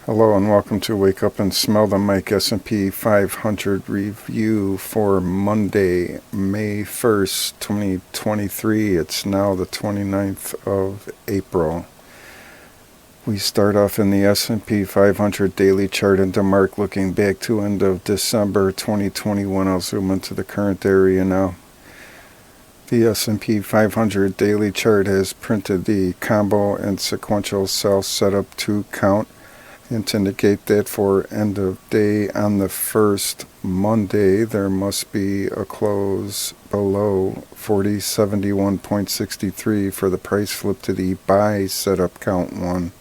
Hello and welcome to Wake Up and Smell the Mic S&P 500 review for Monday, May 1st, 2023. It's now the 29th of April. We start off in the S&P 500 daily chart in DeMark looking back to end of December 2021. I'll zoom into the current area now. The S&P 500 daily chart has printed the combo and sequential sell setup to count, and to indicate that for end of day on the first Monday, there must be a close below 4071.63 for the price flip to the buy setup count 1.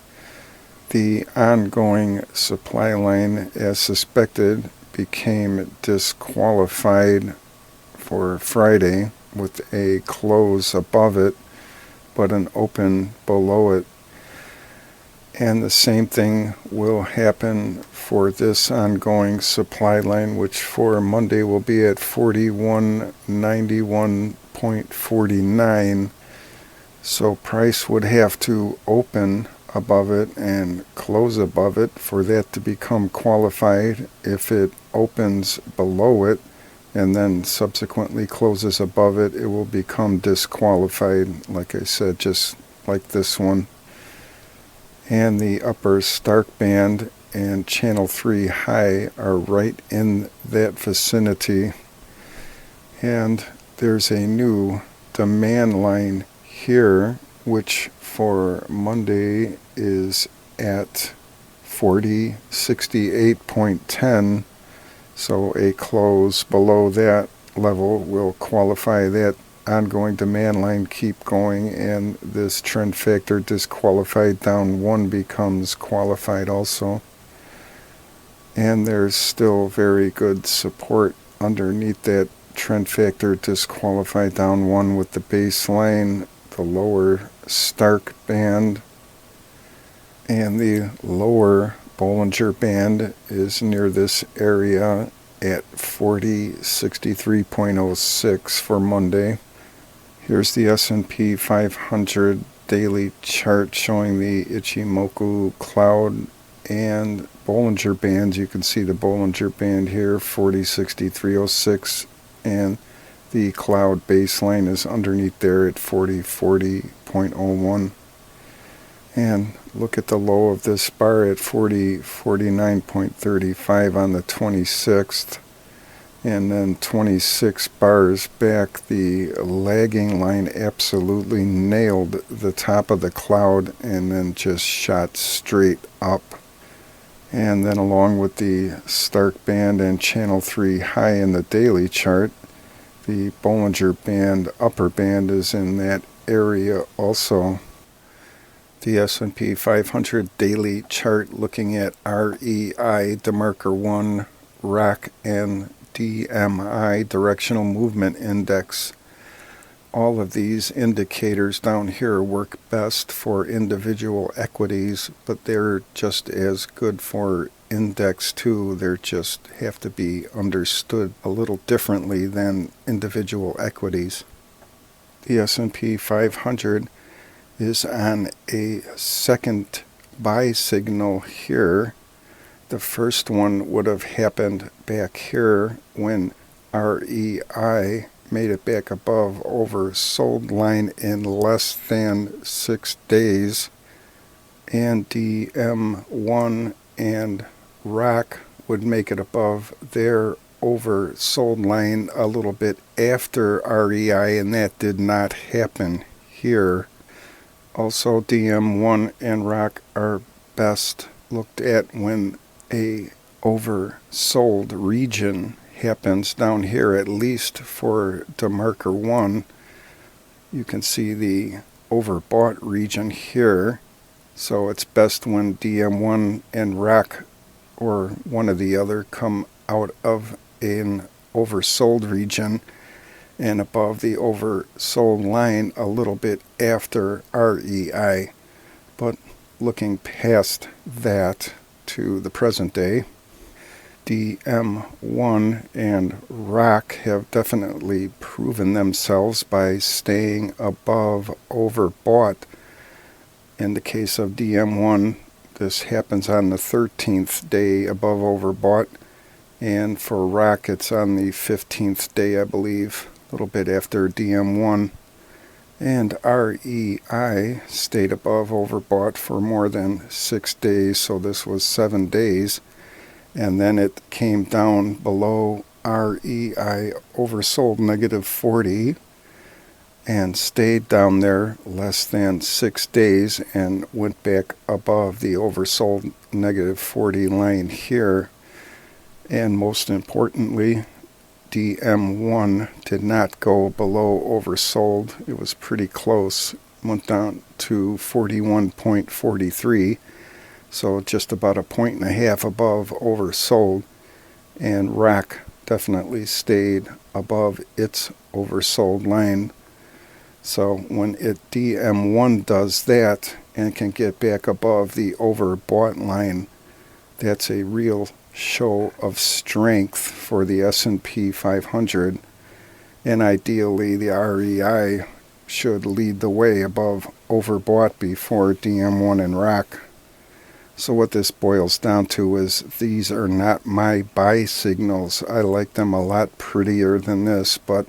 The ongoing supply line, as suspected, became disqualified for Friday with a close above it, but an open below it. And the same thing will happen for this ongoing supply line, which for Monday will be at 4191.49. So price would have to open above it and close above it for that to become qualified. If it opens below it and then subsequently closes above it, it will become disqualified, like I said, just like this one. And the upper Stark band and channel 3 high are right in that vicinity. And there's a new demand line here, which for Monday is at 4068.10. So a close below that level will qualify that ongoing demand line keep going, and this trend factor disqualified down 1 becomes qualified also. And there's still very good support underneath that trend factor disqualified down 1 with the baseline, the lower Stark band, and the lower Bollinger Band is near this area at 4063.06 for Monday. Here's the S&P 500 daily chart showing the Ichimoku cloud and Bollinger Bands. You can see the Bollinger Band here, 4063.06, and the cloud baseline is underneath there at 4040.01. And look at the low of this bar at 4049.35 on the 26th. And then 26 bars back, the lagging line absolutely nailed the top of the cloud and then just shot straight up. And then along with the Stark band and channel 3 high in the daily chart, the Bollinger Band upper band is in that area also. The S&P 500 daily chart looking at REI, DeMark 1, ROC, and DMI, Directional Movement Index. All of these indicators down here work best for individual equities, but they're just as good for index too. They just have to be understood a little differently than individual equities. The S&P 500 is on a second buy signal here. The first one would have happened back here when REI made it back above oversold line in less than 6 days, and DM1 and ROC would make it above their oversold line a little bit after REI, and that did not happen here. Also, DM1 and ROC are best looked at when a oversold region happens down here, at least for DeMark 1. You can see the overbought region here, so it's best when DM1 and ROC or one or the other come out of an oversold region and above the oversold line a little bit after REI. But looking past that to the present day, DM1 and ROC have definitely proven themselves by staying above overbought. In the case of DM1, this happens on the 13th day above overbought, and for rock it's on the 15th day, I believe, a little bit after DM1. And REI stayed above overbought for more than 6 days, so this was 7 days, and then it came down below REI oversold -40 and stayed down there less than 6 days and went back above the oversold -40 line here. And most importantly, DM1 did not go below oversold. It was pretty close, went down to 41.43, so just about a point and a half above oversold. And rock definitely stayed above its oversold line. So when it DM1 does that and can get back above the overbought line, that's a real show of strength for the S&P 500, and ideally the REI should lead the way above overbought before DM1 and rock. So what this boils down to is these are not my buy signals. I like them a lot prettier than this, but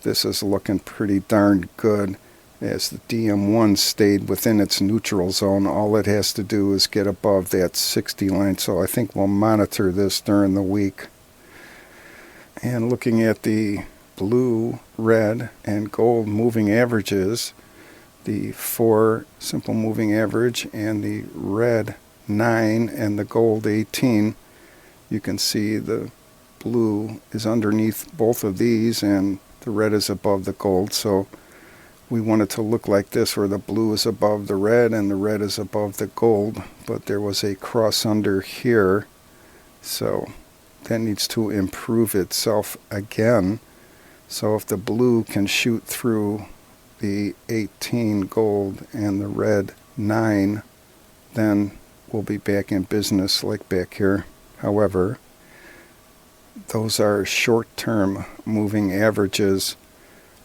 this is looking pretty darn good. As the DM1 stayed within its neutral zone, all it has to do is get above that 60 line. So I think we'll monitor this during the week. And looking at the blue, red, and gold moving averages, the 4 simple moving average and the red 9 and the gold 18, you can see the blue is underneath both of these and the red is above the gold. So we want it to look like this, where the blue is above the red and the red is above the gold, but there was a cross under here, so that needs to improve itself again. So if the blue can shoot through the 18 gold and the red 9, then we'll be back in business like back here. However, those are short-term moving averages.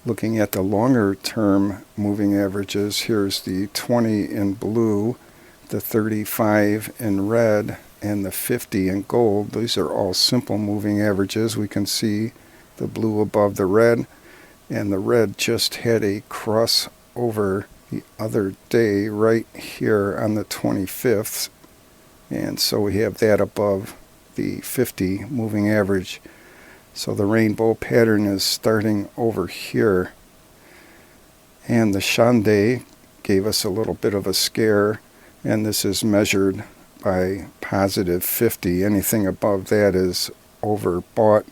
Looking at the longer term moving averages, here's the 20 in blue, the 35 in red, and the 50 in gold. These are all simple moving averages. We can see the blue above the red, and the red just had a crossover the other day right here on the 25th, and so we have that above the 50 moving average. So the rainbow pattern is starting over here. And the Shande gave us a little bit of a scare, and this is measured by +50. Anything above that is overbought,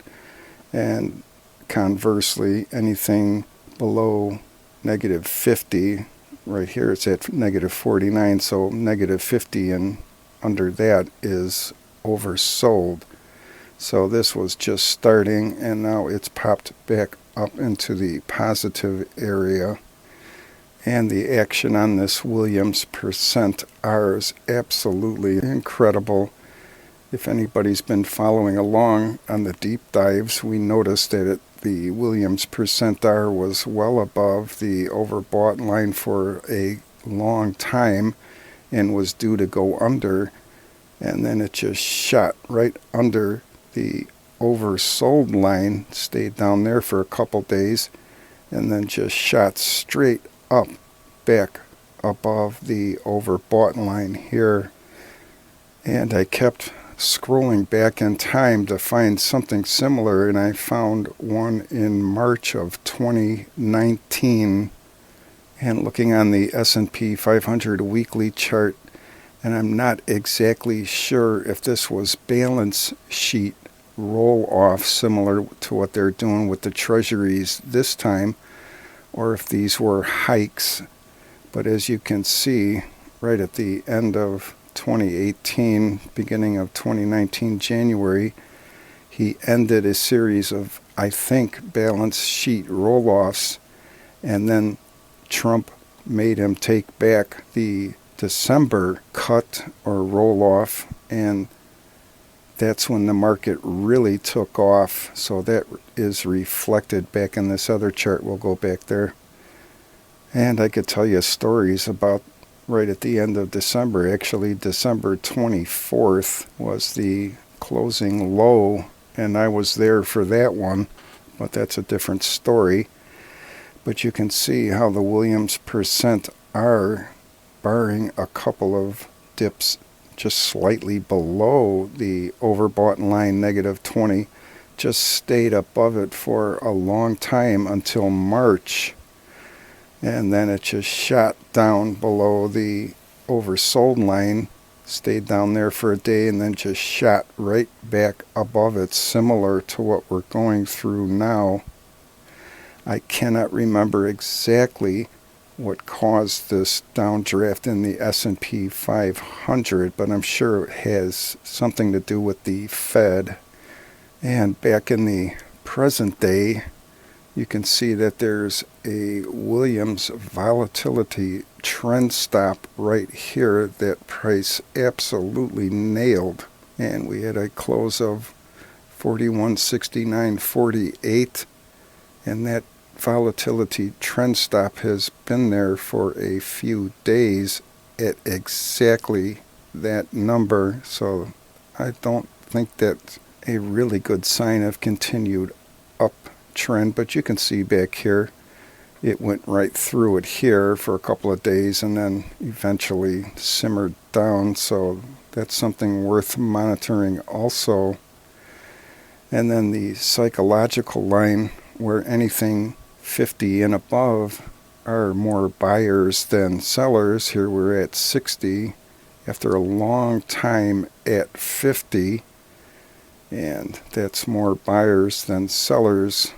and conversely, anything below -50, right here it's at -49, so -50 and under that is oversold. So this was just starting, and now it's popped back up into the positive area. And the action on this Williams %R is absolutely incredible. If anybody's been following along on the deep dives, we noticed that the Williams %R was well above the overbought line for a long time and was due to go under, and then it just shot right under the oversold line, stayed down there for a couple days, and then just shot straight up back above the overbought line here. And I kept scrolling back in time to find something similar, and I found one in March of 2019. And looking on the S&P 500 weekly chart, and I'm not exactly sure if this was balance sheet roll-off similar to what they're doing with the treasuries this time, or if these were hikes. But as you can see, right at the end of 2018, beginning of 2019 January, he ended a series of, I think, balance sheet roll-offs, and then Trump made him take back the December cut or roll-off, and that's when the market really took off. So that is reflected back in this other chart. We'll go back there. And I could tell you stories about right at the end of December. Actually, December 24th was the closing low, and I was there for that one, but that's a different story. But you can see how the Williams percent are, barring a couple of dips just slightly below the overbought line, negative 20, just stayed above it for a long time until March. And then it just shot down below the oversold line, stayed down there for a day, and then just shot right back above it, similar to what we're going through now. I cannot remember exactly what caused this downdraft in the S&P 500, but I'm sure it has something to do with the Fed. And back in the present day, you can see that there's a Williams volatility trend stop right here that price absolutely nailed. And we had a close of 41.69.48, and that volatility trend stop has been there for a few days at exactly that number. So I don't think that's a really good sign of continued uptrend, but you can see back here it went right through it here for a couple of days and then eventually simmered down, so that's something worth monitoring also. And then the psychological line, where anything 50 and above are more buyers than sellers. Here we're at 60 after a long time at 50, and that's more buyers than sellers.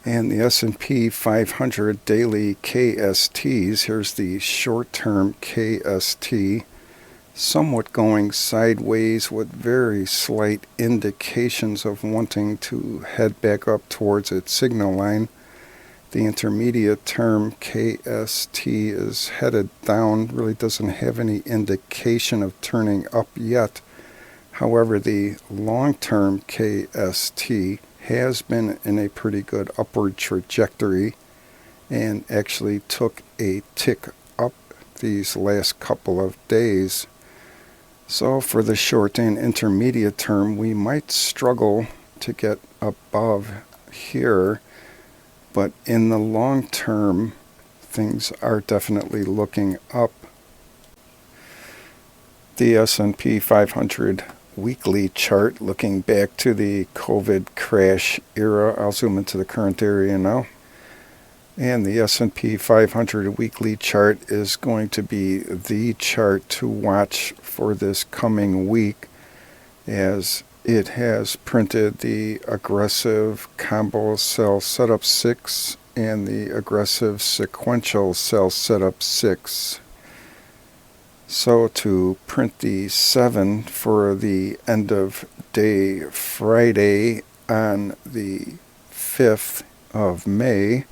And the S&P 500 daily KSTs, here's the short-term KST, somewhat going sideways with very slight indications of wanting to head back up towards its signal line. The intermediate term KST is headed down, really doesn't have any indication of turning up yet. However, the long-term KST has been in a pretty good upward trajectory and actually took a tick up these last couple of days. So for the short and intermediate term, we might struggle to get above here, but in the long term, things are definitely looking up. The S&P 500 weekly chart, looking back to the COVID crash era. I'll zoom into the current area now. And the S&P 500 weekly chart is going to be the chart to watch for this coming week, as it has printed the aggressive combo sell setup 6 and the aggressive sequential sell setup 6. So to print the 7 for the end of day Friday on the 5th of May,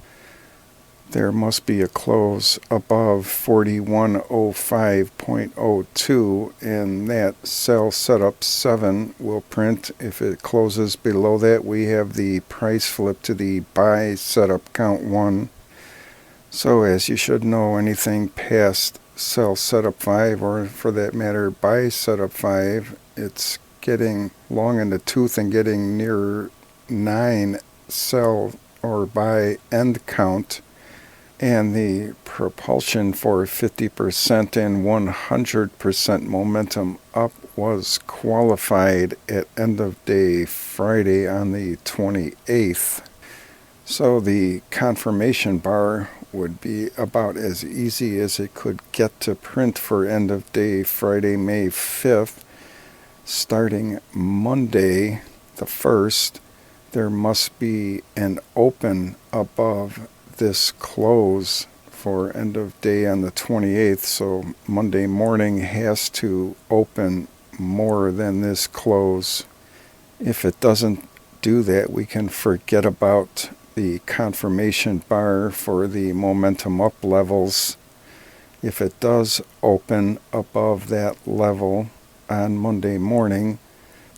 there must be a close above 4105.02, and that sell setup 7 will print. If it closes below that, we have the price flip to the buy setup count 1. So as you should know, anything past sell setup 5, or for that matter buy setup 5, it's getting long in the tooth and getting near 9 sell or buy end count. And the propulsion for 50% and 100% momentum up was qualified at end of day Friday on the 28th. So the confirmation bar would be about as easy as it could get to print for end of day Friday, May 5th. Starting Monday, the 1st, there must be an open above this close for end of day on the 28th. So Monday morning has to open more than this close. If it doesn't do that, we can forget about the confirmation bar for the momentum up levels. If it does open above that level on Monday morning,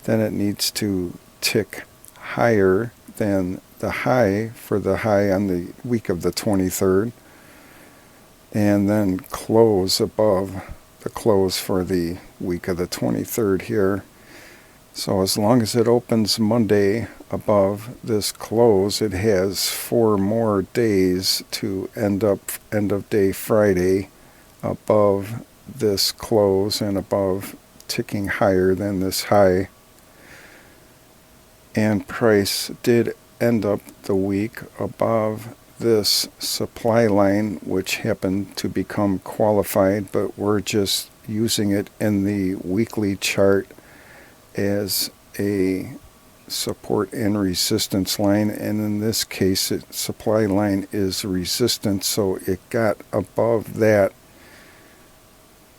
then it needs to tick higher than the high for the high on the week of the 23rd. and then close above the close for the week of the 23rd here. So as long as it opens Monday above this close, it has 4 more days to end of day Friday above this close and above, ticking higher than this high. And price did end up the week above this supply line, which happened to become qualified, but we're just using it in the weekly chart as a support and resistance line, and in this case supply line is resistance, so it got above that.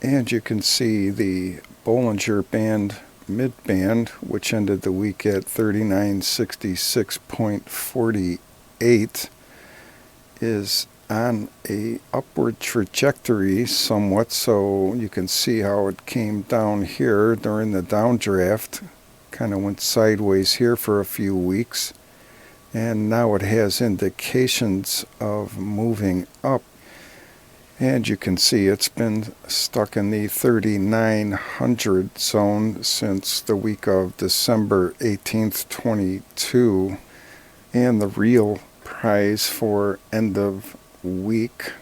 And you can see the Bollinger Band mid-band, which ended the week at 3966.48, is on a upward trajectory somewhat, so you can see how it came down here during the downdraft, kind of went sideways here for a few weeks, and now it has indications of moving up. And you can see it's been stuck in the 3900 zone since the week of December 18th, 22. And the real price for end of week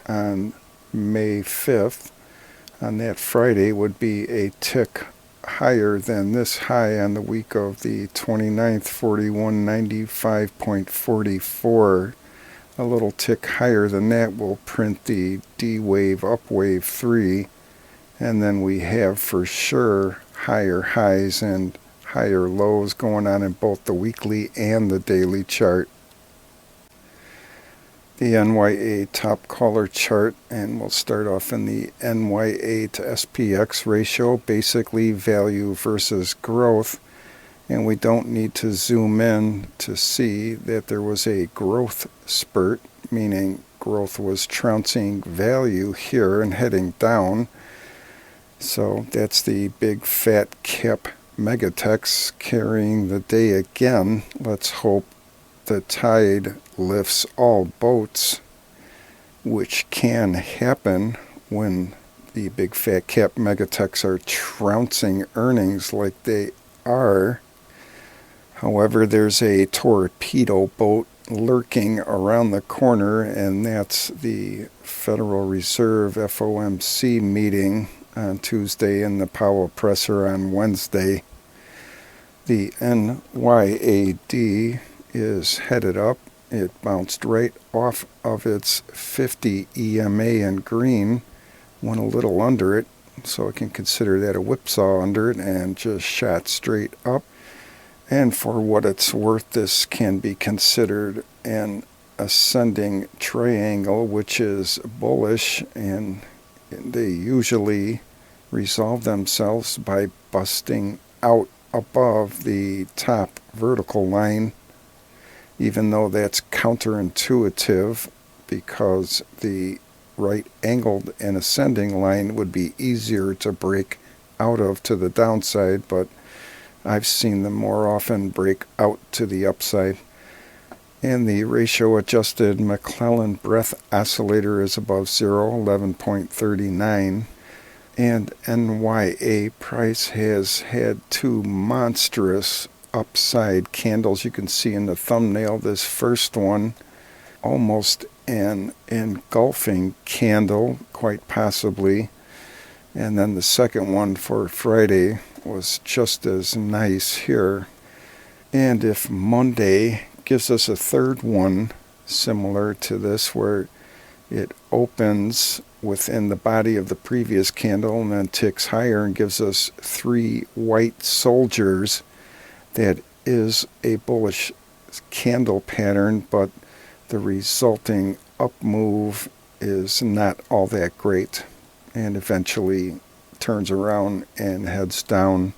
on May 5th, on that Friday, would be a tick higher than this high on the week of the 29th, 4195.44. A little tick higher than that will print the D wave up wave 3, and then we have for sure higher highs and higher lows going on in both the weekly and the daily chart. The NYA top color chart, and we'll start off in the NYA to SPX ratio, basically value versus growth. And we don't need to zoom in to see that there was a growth spurt, meaning growth was trouncing value here and heading down. So that's the big fat cap megatex carrying the day again. Let's hope the tide lifts all boats, which can happen when the big fat cap megatex are trouncing earnings like they are. However, there's a torpedo boat lurking around the corner, and that's the Federal Reserve FOMC meeting on Tuesday and the Powell presser on Wednesday. The NYAD is headed up. It bounced right off of its 50 EMA in green, went a little under it, so I can consider that a whipsaw under it, and just shot straight up. And for what it's worth, this can be considered an ascending triangle, which is bullish, and they usually resolve themselves by busting out above the top vertical line, even though that's counterintuitive because the right angled and ascending line would be easier to break out of to the downside, but I've seen them more often break out to the upside. And the ratio adjusted McClellan breath oscillator is above 0, 11.39. And NYA price has had 2 monstrous upside candles. You can see in the thumbnail, this first one, almost an engulfing candle, quite possibly. And then the second one for Friday was just as nice here. And if Monday gives us a third one similar to this, where it opens within the body of the previous candle and then ticks higher and gives us 3 white soldiers, that is a bullish candle pattern, but the resulting up move is not all that great, and eventually turns around and heads down.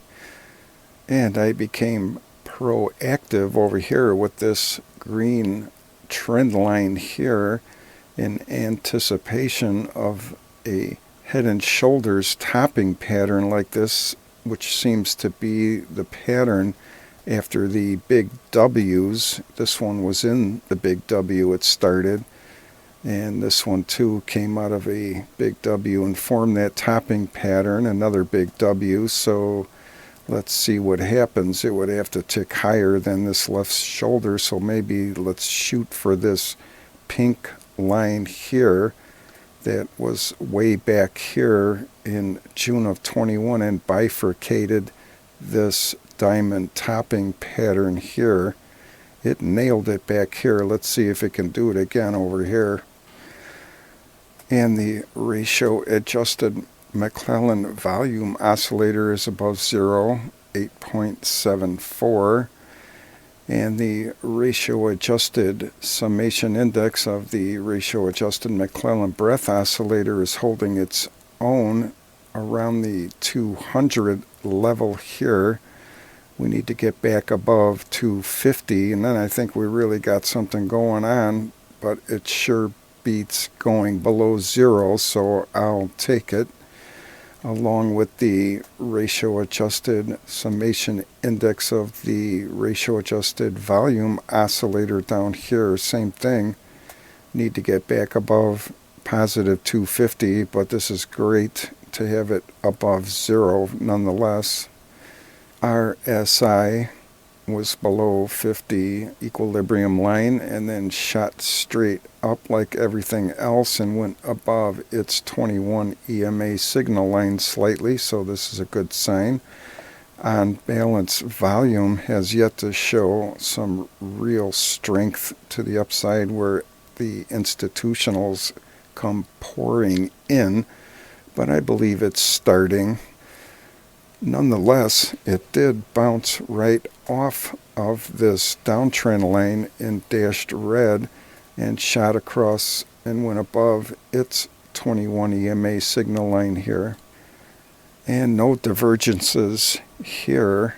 And I became proactive over here with this green trend line here in anticipation of a head and shoulders topping pattern like this, which seems to be the pattern after the big W's. This one was in the big W it started, And this one too came out of a big W and formed that topping pattern, another big W. So let's see what happens. It would have to tick higher than this left shoulder, so maybe let's shoot for this pink line here that was way back here in June of 21 and bifurcated this diamond topping pattern here. It nailed it back here. Let's see if it can do it again over here. And the ratio adjusted McClellan volume oscillator is above 0, 8.74. And the ratio adjusted summation index of the ratio adjusted McClellan breadth oscillator is holding its own around the 200 level here. We need to get back above 250, and then I think we really got something going on, but it sure beats going below 0, so I'll take it. Along with the ratio adjusted summation index of the ratio adjusted volume oscillator down here, same thing. Need to get back above positive 250, but this is great to have it above 0 nonetheless. RSI was below 50 equilibrium line and then shot straight up like everything else and went above its 21 EMA signal line slightly, so this is a good sign. On balance, volume has yet to show some real strength to the upside where the institutionals come pouring in, but I believe it's starting. Nonetheless, it did bounce right off of this downtrend line in dashed red and shot across and went above its 21 EMA signal line here. And no divergences here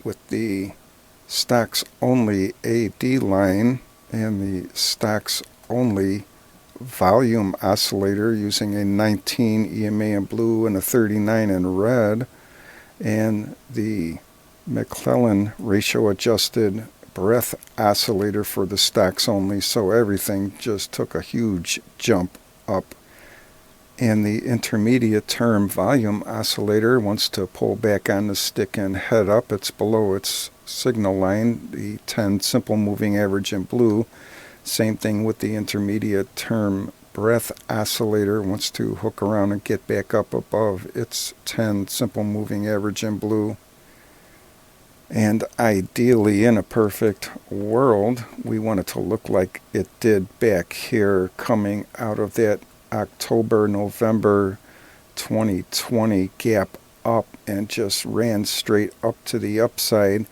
with the stocks only AD line and the stocks only volume oscillator using a 19 EMA in blue and a 39 in red. And the McClellan ratio adjusted breadth oscillator for the stocks only, so everything just took a huge jump up. And the intermediate term volume oscillator wants to pull back on the stick and head up. It's below its signal line, the 10 simple moving average in blue. Same thing with the intermediate term breadth oscillator, wants to hook around and get back up above its 10 simple moving average in blue. And ideally, in a perfect world, we want it to look like it did back here coming out of that October-November 2020 gap up and just ran straight up to the upside.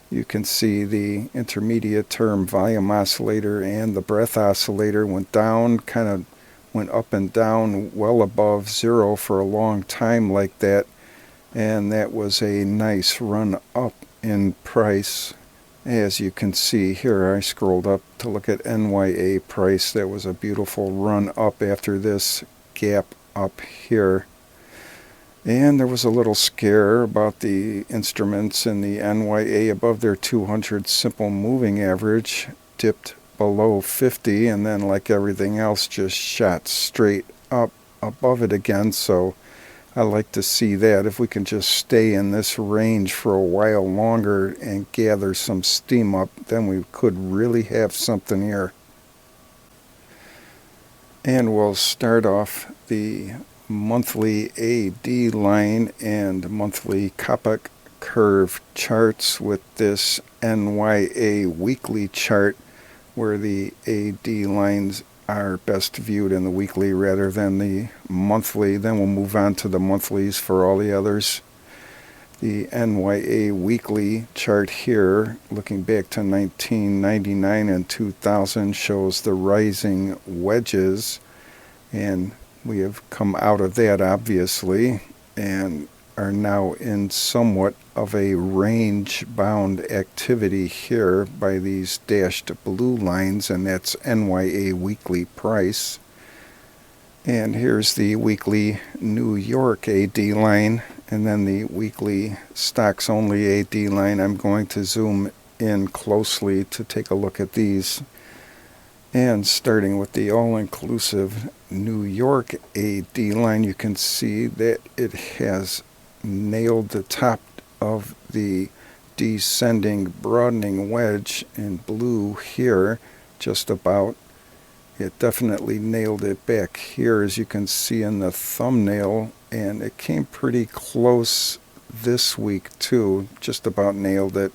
You can see the intermediate term volume oscillator and the breadth oscillator went down, kind of went up and down well above 0 for a long time like that. And that was a nice run up in price. As you can see here, I scrolled up to look at NYA price. That was a beautiful run up after this gap up here. And there was a little scare about the instruments in the NYA above their 200 simple moving average, dipped below 50, and then like everything else just shot straight up above it again. So I like to see that. If we can just stay in this range for a while longer and gather some steam up, then we could really have something here. And we'll start off the monthly AD line and monthly COPPOCK curve charts with this NYA weekly chart, where the AD lines are best viewed in the weekly rather than the monthly. Then we'll move on to the monthlies for all the others. The NYA weekly chart here, looking back to 1999 and 2000, shows the rising wedges, and we have come out of that obviously and are now in somewhat of a range-bound activity here by these dashed blue lines, and that's NYA weekly price. And here's the weekly New York AD line, and then the weekly stocks only AD line. I'm going to zoom in closely to take a look at these. And starting with the all-inclusive New York AD line, you can see that it has nailed the top of the descending broadening wedge in blue here, just about. It definitely nailed it back here, as you can see in the thumbnail, and it came pretty close this week too, just about nailed it.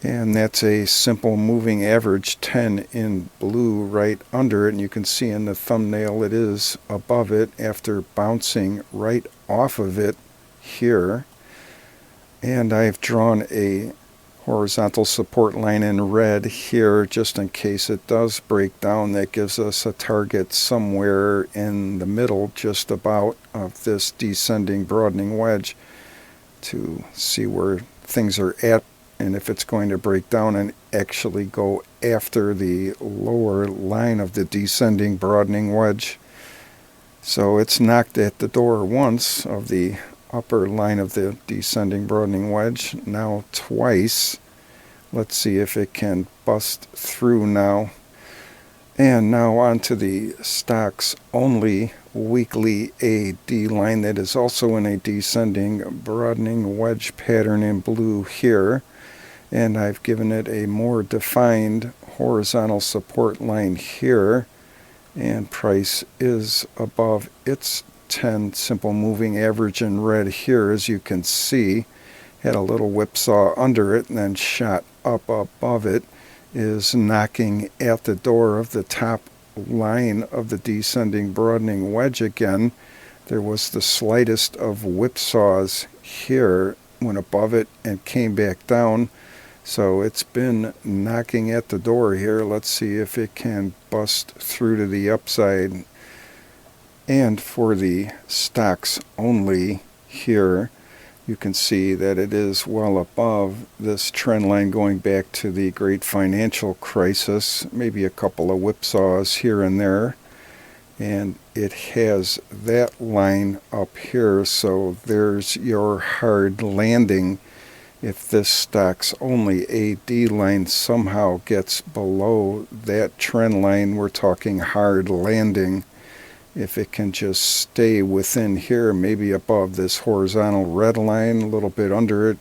And that's a simple moving average 10 in blue right under it, and you can see in the thumbnail it is above it after bouncing right off of it here. And I've drawn a horizontal support line in red here just in case it does break down. That gives us a target somewhere in the middle just about of this descending broadening wedge to see where things are at, and if it's going to break down and actually go after the lower line of the descending broadening wedge. So it's knocked at the door once of the upper line of the descending broadening wedge, now twice. Let's see if it can bust through now. And now onto the stocks only weekly AD line that is also in a descending broadening wedge pattern in blue here. And I've given it a more defined horizontal support line here, and price is above its 10 simple moving average in red here, as you can see. Had a little whipsaw under it and then shot up above it, is knocking at the door of the top line of the descending broadening wedge again. There was the slightest of whipsaws here, went above it and came back down. So it's been knocking at the door here. Let's see if it can bust through to the upside. And for the stocks only here, you can see that it is well above this trend line going back to the great financial crisis, maybe a couple of whipsaws here and there. And it has that line up here, so there's your hard landing. If this stocks only AD line somehow gets below that trend line, we're talking hard landing. If it can just stay within here, maybe above this horizontal red line, a little bit under it,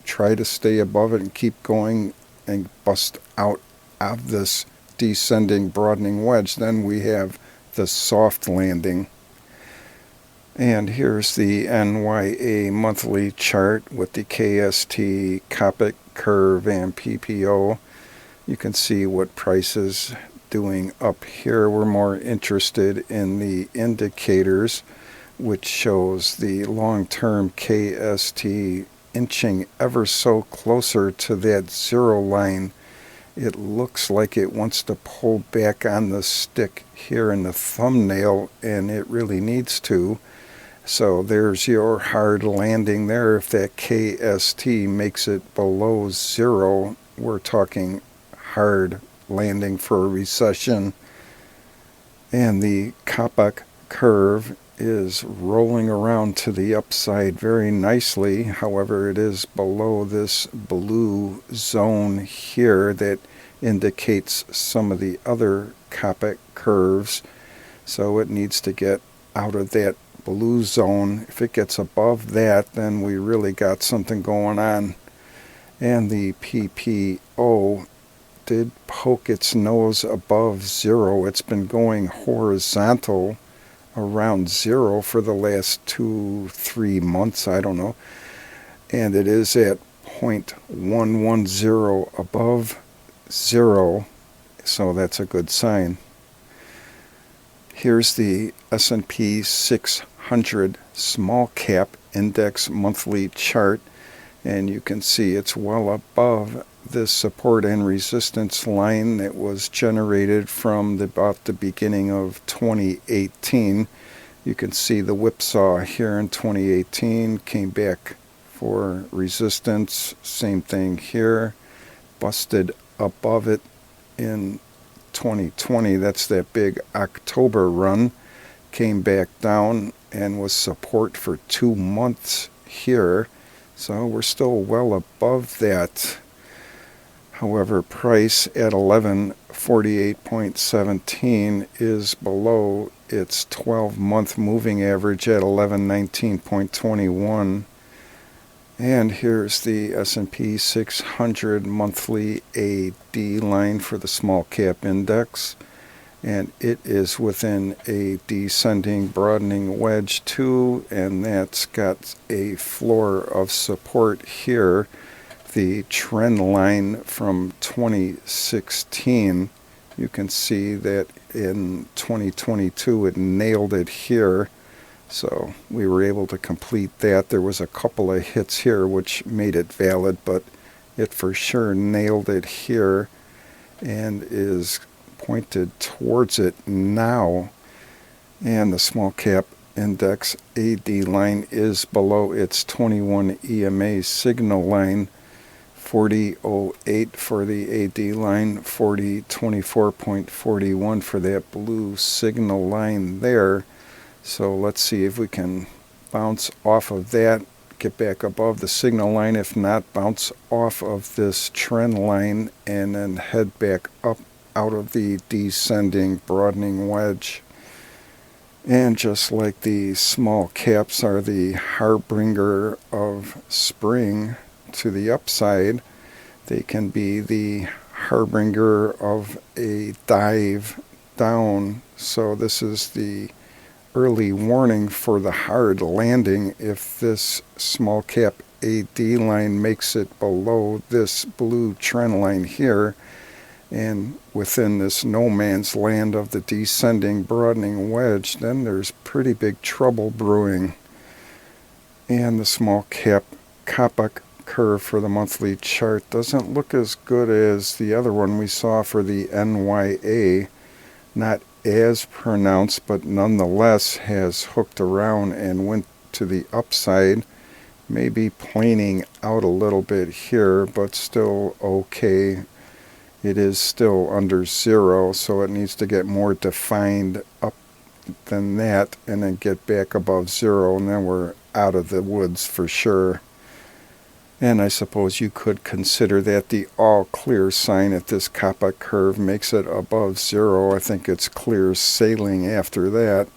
try to stay above it and keep going and bust out of this descending broadening wedge, then we have the soft landing. And here's the NYA monthly chart with the KST, COPPOCK curve, and PPO. You can see what price is doing up here. We're more interested in the indicators, which shows the long-term KST inching ever so closer to that zero line. It looks like it wants to pull back on the stick here in the thumbnail, and it really needs to. So there's your hard landing there. If that KST makes it below zero, we're talking hard landing for a recession. And the COPPOCK curve is rolling around to the upside very nicely. However, it is below this blue zone here that indicates some of the other COPPOCK curves. So it needs to get out of that blue zone. If it gets above that, then we really got something going on. And the PPO did poke its nose above zero. It's been going horizontal around zero for the last 2-3 months, I don't know. And it is at 0.110 above zero, so that's a good sign. Here's the S&P 600 small cap index monthly chart, and you can see it's well above this support and resistance line that was generated from about the beginning of 2018. You can see the whipsaw here in 2018, came back for resistance, same thing here, busted above it in 2020. That's that big October run, came back down and was support for 2 months here. So we're still well above that. However, price at 1148.17 is below its 12-month moving average at 1119.21. And here's the S&P 600 monthly AD line for the small cap index. And it is within a descending broadening wedge too, and that's got a floor of support here. The trend line from 2016, you can see that in 2022 it nailed it here, so we were able to complete that. There was a couple of hits here which made it valid, but it for sure nailed it here and is pointed towards it now. And the small cap index AD line is below its 21 EMA signal line. 40.08 for the AD line, 40.24.41 for that blue signal line there. So let's see if we can bounce off of that, get back above the signal line. If not, bounce off of this trend line and then head back up out of the descending broadening wedge. And just like the small caps are the harbinger of spring to the upside, they can be the harbinger of a dive down. So this is the early warning for the hard landing if this small cap AD line makes it below this blue trend line here, and within this no man's land of the descending broadening wedge, then there's pretty big trouble brewing. And the small cap COPPOCK curve for the monthly chart doesn't look as good as the other one we saw for the NYA. Not as pronounced, but nonetheless has hooked around and went to the upside. Maybe planing out a little bit here, but still okay. It is still under zero, so it needs to get more defined up than that and then get back above zero, and then we're out of the woods for sure. And I suppose you could consider that the all clear sign at this COPPOCK curve makes it above zero. I think it's clear sailing after that.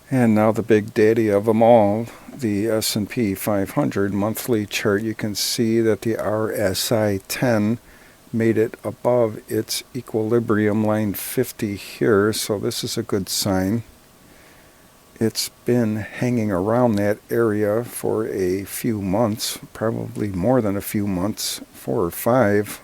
And now the big daddy of them all, the S&P 500 monthly chart. You can see that the RSI 10 made it above its equilibrium line 50 here, so this is a good sign. It's been hanging around that area for a few months, probably more than a few months, 4 or 5.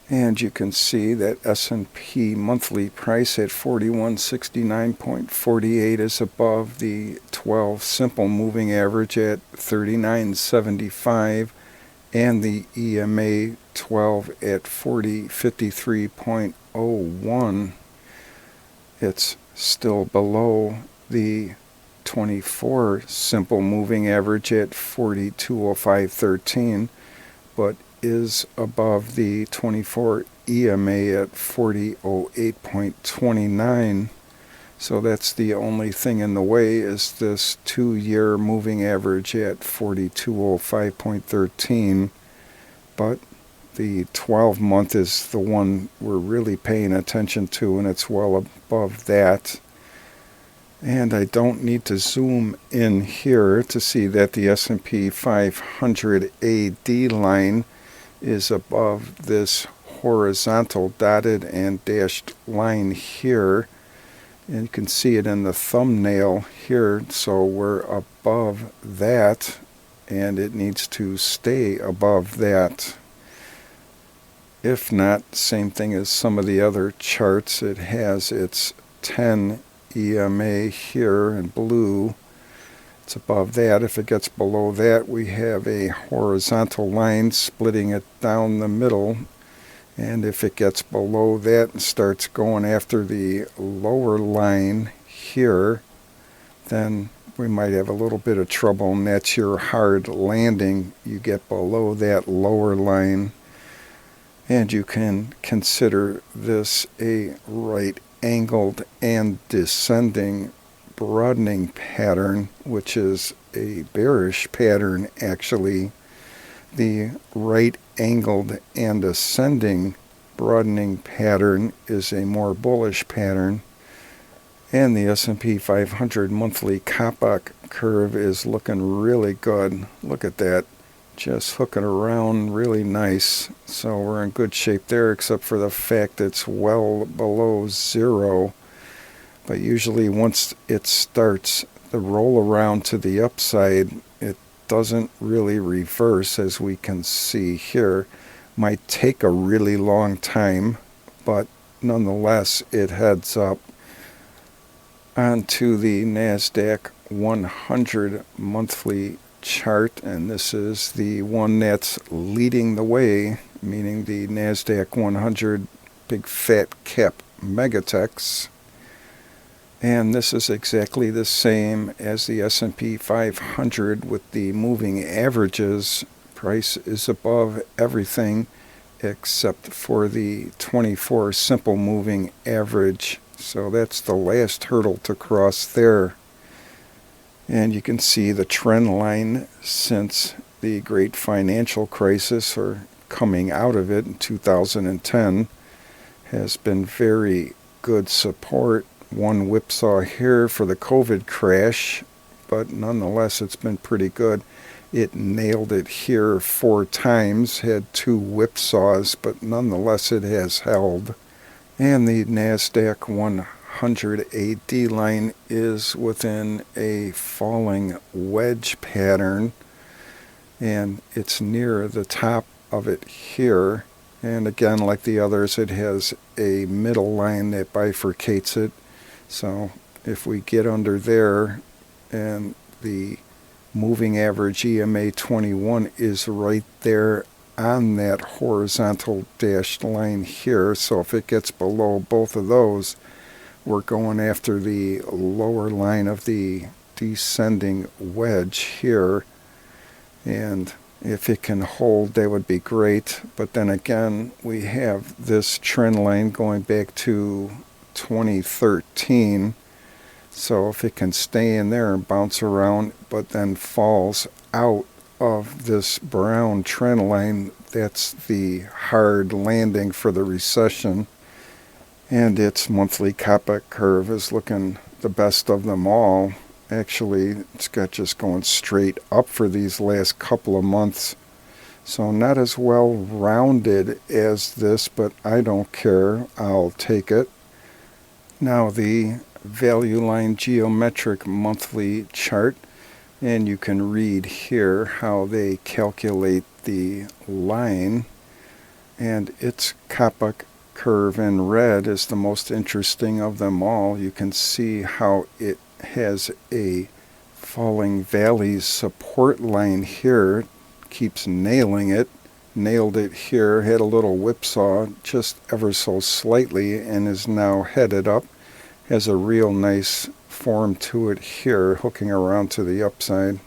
And you can see that S&P monthly price at 4169.48 is above the 12 simple moving average at 39.75, and the EMA 12 at 40.53.01. It's still below the 24 simple moving average at 42.05.13, but is above the 24 EMA at 40.08.29. So that's the only thing in the way is this 2-year moving average at 42.05.13. But the 12-month is the one we're really paying attention to, and it's well above that. And I don't need to zoom in here to see that the S&P 500 AD line is above this horizontal dotted and dashed line here. And you can see it in the thumbnail here, so we're above that, and it needs to stay above that. If not, same thing as some of the other charts, it has its 10 EMA here in blue. It's above that. If it gets below that, we have a horizontal line splitting it down the middle. And if it gets below that and starts going after the lower line here, then we might have a little bit of trouble, and that's your hard landing. You get below that lower line, and you can consider this a right angled and descending broadening pattern, which is a bearish pattern actually. The right angled and ascending broadening pattern is a more bullish pattern, and the S&P 500 monthly COPPOCK curve is looking really good. Look at that, just hooking around really nice. So we're in good shape there, except for the fact it's well below zero. But usually once it starts the roll around to the upside, it doesn't really reverse, as we can see here. Might take a really long time, but nonetheless it heads up. Onto the NASDAQ 100 monthly chart, and this is the one that's leading the way, meaning the NASDAQ 100 big fat cap megatechs. And this is exactly the same as the S&P 500 with the moving averages. Price is above everything except for the 24 simple moving average. So that's the last hurdle to cross there. And you can see the trend line since the great financial crisis, or coming out of it in 2010, has been very good support. One whipsaw here for the COVID crash, but nonetheless it's been pretty good. It nailed it here 4 times, had 2 whipsaws, but nonetheless it has held. And the NASDAQ 100 AD line is within a falling wedge pattern, and it's near the top of it here. And again, like the others, it has a middle line that bifurcates it. So if we get under there, and the moving average EMA 21 is right there on that horizontal dashed line here, so if it gets below both of those, we're going after the lower line of the descending wedge here, and if it can hold, that would be great. But then again, we have this trend line going back to 2013, so if it can stay in there and bounce around but then falls out of this brown trend line, that's the hard landing for the recession. And its monthly COPPOCK curve is looking the best of them all. Actually, it's got just going straight up for these last couple of months. So not as well rounded as this, but I don't care, I'll take it. Now the value line geometric monthly chart, and you can read here how they calculate the line, and its COPPOCK curve in red is the most interesting of them all. You can see how it has a falling valleys support line here, keeps nailing it, nailed it here, had a little whipsaw just ever so slightly, and is now headed up. Has a real nice form to it here, hooking around to the upside.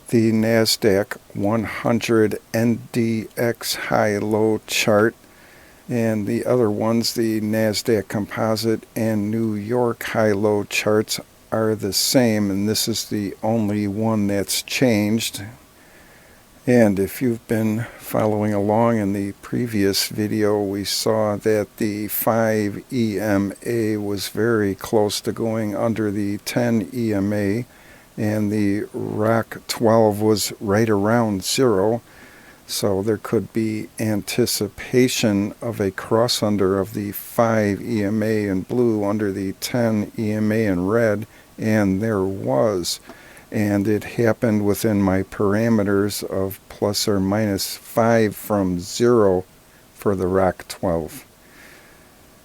The NASDAQ 100 NDXHILO chart, and the other ones, the NASDAQ Composite and New York High-Low charts, are the same, and this is the only one that's changed. And if you've been following along in the previous video, we saw that the 5 EMA was very close to going under the 10 EMA, and the ROC 12 was right around 0. So there could be anticipation of a cross under of the 5 EMA in blue under the 10 EMA in red, and there was. And it happened within my parameters of plus or minus 5 from 0 for the ROC 12.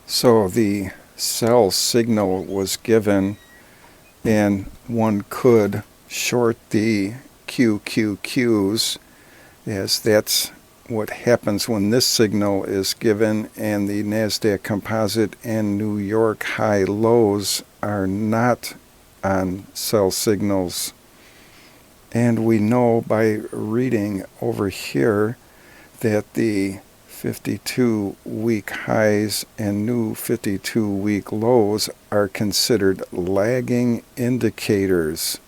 So the sell signal was given, and one could short the QQQs, as that's what happens when this signal is given, and the NASDAQ Composite and New York high lows are not on sell signals. And we know by reading over here that the 52-week highs and new 52-week lows are considered lagging indicators.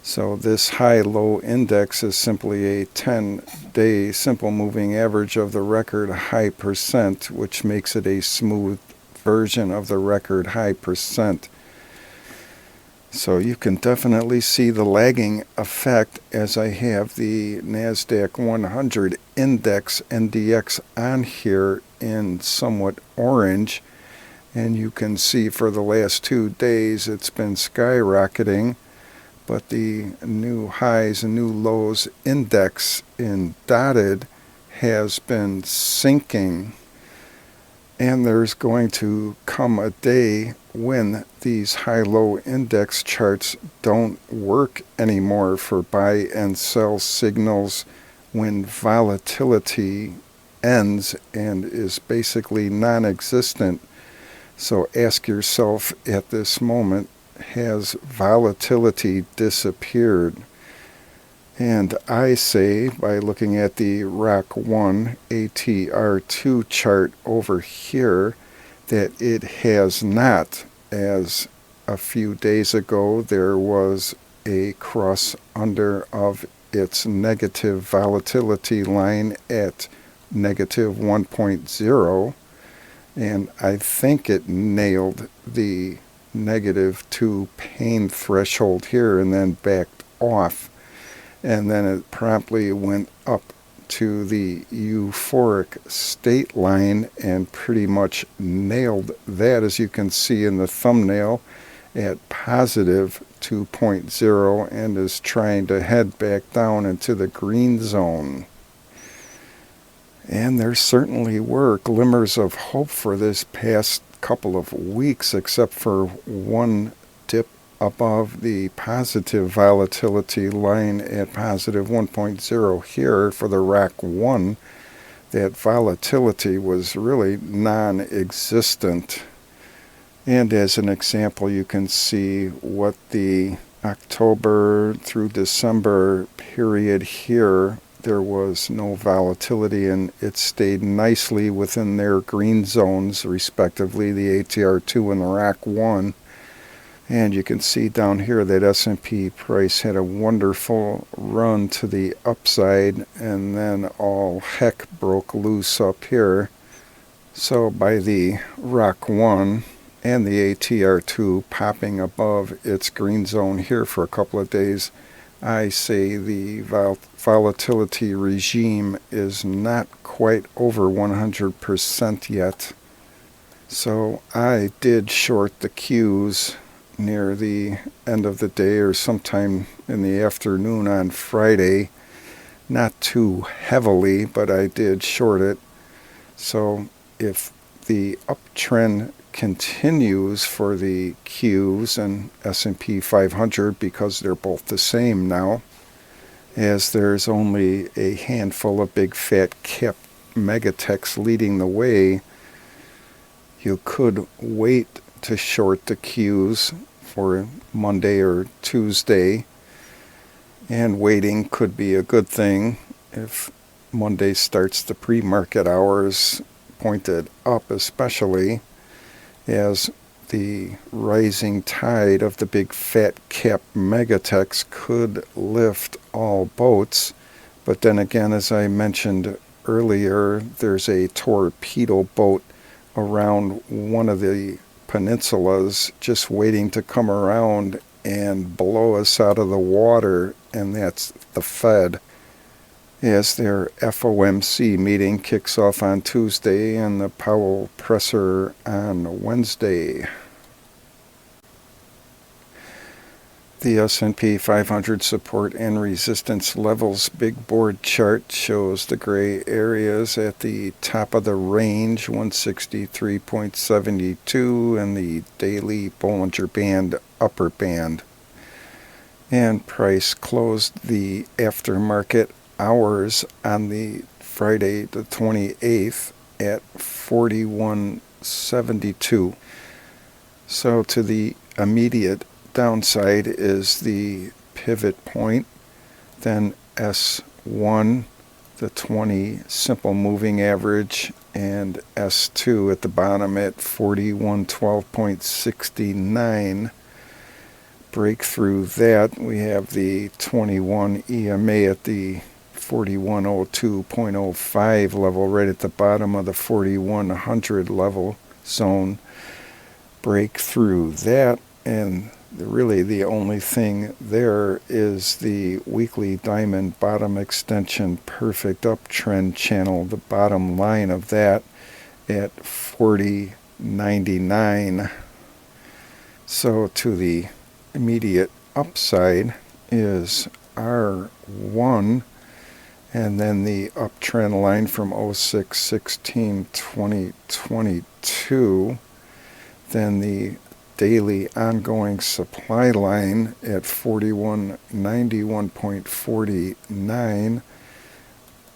So this high-low index is simply a 10-day simple moving average of the record high percent, which makes it a smooth version of the record high percent. So you can definitely see the lagging effect as I have the NASDAQ 100 index NDX on here in somewhat orange. And you can see for the last 2 days it's been skyrocketing. But the new highs and new lows index in dotted has been sinking. And there's going to come a day when these high-low index charts don't work anymore for buy and sell signals, when volatility ends and is basically non-existent. So ask yourself at this moment, has volatility disappeared? And I say, by looking at the ROC 1 ATR2 chart over here, that it has not, as a few days ago there was a cross under of its negative volatility line at negative 1.0, and I think it nailed the -2 pain threshold here and then backed off, and then it promptly went up to the euphoric state line and pretty much nailed that, as you can see in the thumbnail, at positive 2.0, and is trying to head back down into the green zone. And there certainly were glimmers of hope for this past couple of weeks, except for one dip above the positive volatility line at positive 1.0 here for the ROC 1. That volatility was really non-existent. And as an example, you can see what the October through December period here, there was no volatility, and it stayed nicely within their green zones, respectively, the ATR2 and the ROC 1. And you can see down here that S&P price had a wonderful run to the upside, and then all heck broke loose up here. So by the ROC 1 and the ATR2 popping above its green zone here for a couple of days, I say the volatility regime is not quite over 100% yet. So I did short the Qs near the end of the day or sometime in the afternoon on Friday. Not too heavily, but I did short it. So if the uptrend continues for the Qs and S&P 500, because they're both the same now, as there's only a handful of big fat cap megatechs leading the way, you could wait to short the Qs for Monday or Tuesday, and waiting could be a good thing if Monday starts the pre-market hours pointed up, especially as the rising tide of the big fat cap megatechs could lift all boats. But then again, as I mentioned earlier, there's a torpedo boat around one of the peninsulas just waiting to come around and blow us out of the water, and that's the Fed, as their FOMC meeting kicks off on Tuesday and the Powell presser on Wednesday. The S&P 500 support and resistance levels big board chart shows the gray areas at the top of the range, 163.72, and the daily Bollinger Band upper band. And price closed the aftermarket hours on the Friday the 28th at 41.72. So to the immediate downside is the pivot point, then S1, the 20 simple moving average, and S2 at the bottom at 4112.69. break through that, we have the 21 EMA at the 4102.05 level, right at the bottom of the 4100 level zone. Break through that, and really the only thing there is the weekly diamond bottom extension perfect uptrend channel, the bottom line of that at 40.99. So to the immediate upside is R1, and then the uptrend line from 06/16/2022, then the daily ongoing supply line at 4191.49,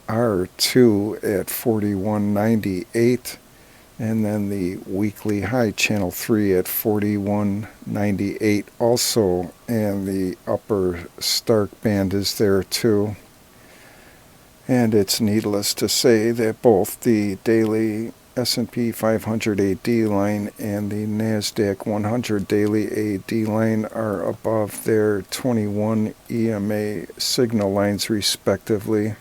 R2 at 4198, and then the weekly high channel 3 at 4198 also, and the upper Stark band is there too. And it's needless to say that both the daily S&P 500 AD line and the NASDAQ 100 daily AD line are above their 21 EMA signal lines respectively.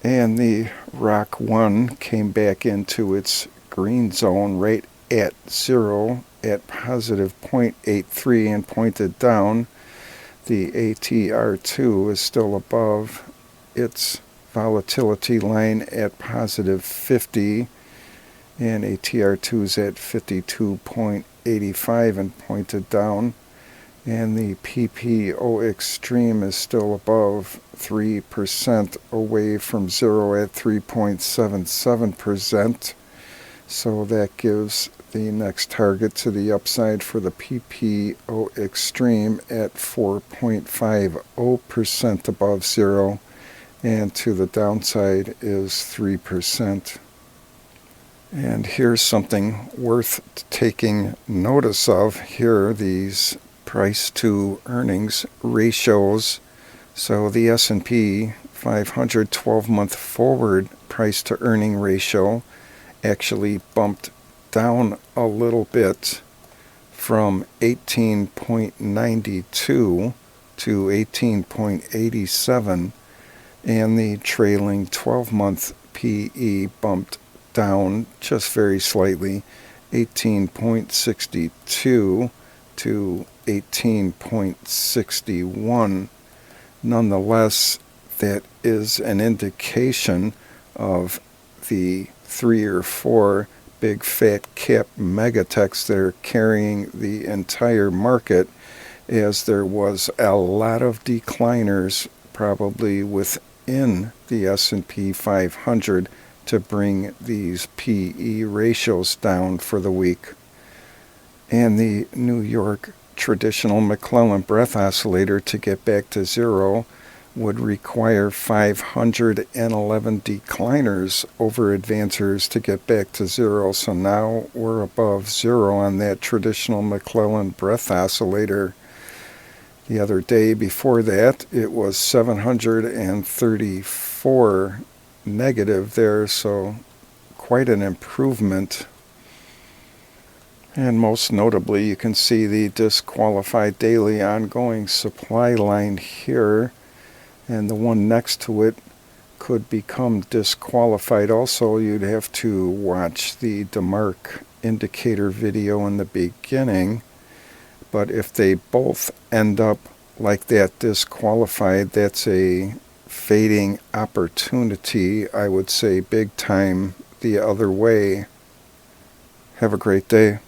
And the ROC 1 came back into its green zone right at 0 at positive 0.83 and pointed down. The ATR2 is still above its volatility line at positive 50, and ATR2 is at 52.85 and pointed down, and the PPO extreme is still above 3% away from 0 at 3.77%, so that gives the next target to the upside for the PPO extreme at 4.50% above 0, and to the downside is 3%. And here's something worth taking notice of. Here are these price to earnings ratios. So the S&P 500 12-month forward price to earning ratio actually bumped down a little bit from 18.92 to 18.87, and the trailing 12-month PE bumped down just very slightly, 18.62 to 18.61. Nonetheless, that is an indication of the 3 or 4 big fat cap megatechs that are carrying the entire market, as there was a lot of decliners probably within the S&P 500 to bring these PE ratios down for the week. And the New York traditional McClellan breath oscillator to get back to 0 would require 511 decliners over advancers to get back to 0. So now we're above 0 on that traditional McClellan breath oscillator. The other day before that, it was 734 negative there, so quite an improvement. And most notably, you can see the disqualified daily ongoing supply line here, and the one next to it could become disqualified also. You'd have to watch the DeMark indicator video in the beginning, but if they both end up like that disqualified, that's a fading opportunity, I would say big time the other way. Have a great day.